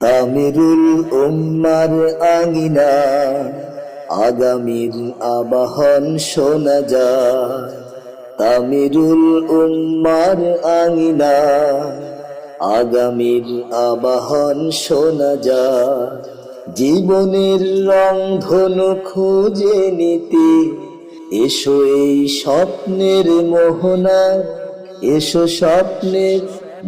তামিরুল উম্মার আঙিনা আগামীর আবাহন শোনা যায়। তামিরুল উম্মার আঙিনা আগামীর আবাহন শোনা যায়। জীবনের রংধনু খুঁজে নিতে এসো এই স্বপ্নের মোহনায়, এসো স্বপ্নের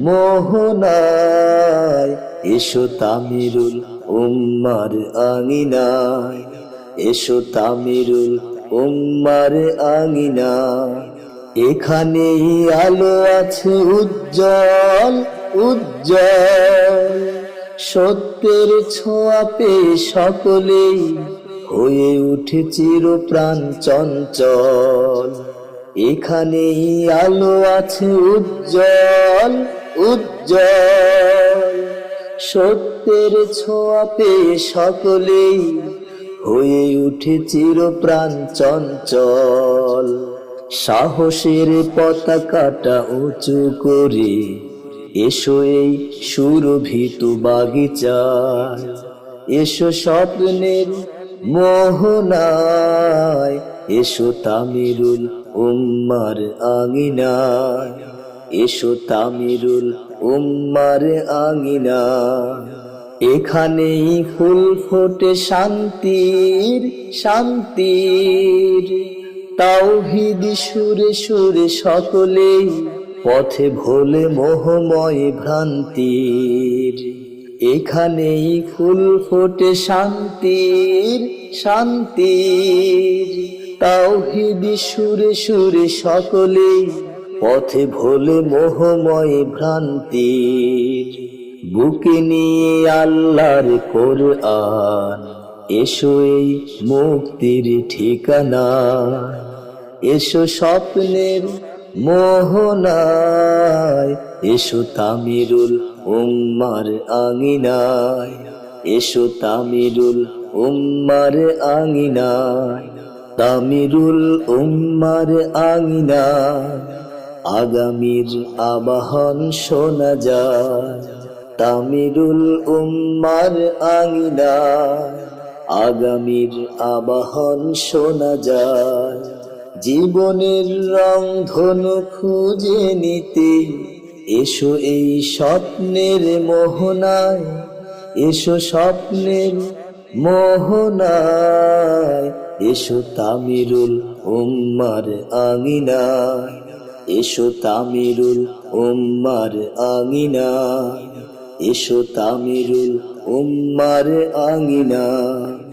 মোহনায়, এসো তামিরুল উম্মার আঙিনায়, এসো তামিরুল উম্মার আঙিনায়। এখানেই আলো আছে উজ্জ্বল উজ্জ্বল, সত্যের ছোঁয়া পেয়ে সকলেই হয়ে উঠে চিরপ্রাণ চঞ্চল। এখানেই আলো আছে উজ্জ্বল উজ্জ্বল, সত্যের ছোঁয়া পেয়ে সকলেই হয়ে উঠে চিরপ্রাণ চঞ্চল। সাহসের পতাকাটা উঁচু করে এসো এই সুরভিত বাগিচায়, এসো স্বপ্নের মোহনায়, এসো তামিরুল উম্মার আঙিনায়, এসো তামিরুল উম্মার আঙিনায়। এখানেই ফুল ফোটে শান্তির শান্তির, তাওহীদ সুরে সুরে সকলেই পথে ভোলে মোহময় ভ্রান্তির। এখানেই ফুল ফোটে শান্তির শান্তির, তাওহীদ সুরে সুরে সকলেই পথে ভোলে মোহময় ভ্রান্তির। বুকে নিয়ে আল্লাহর কোরআন এসো এই মুক্তির ঠিকানা, এসো স্বপ্নের মোহনায়, এসো তামিরুল উম্মার আঙিনায়, এসো তামিরুল উম্মার আঙিনায়। তামিরুল উম্মার আঙিনায় আগামীর আবাহন শোনা যায়। তামিরুল উম্মার আঙিনায় আগামীর আবাহন শোনা যায়। জীবনের রংধনু খুঁজে নিতে এসো এই স্বপ্নের মোহনায়, এসো স্বপ্নের মোহনায়, এসো তামিরুল উম্মার আঙিনায়, এসো তামিরুল উম্মার আঙিনায়, এসো তামিরুল উম্মার আঙিনায়।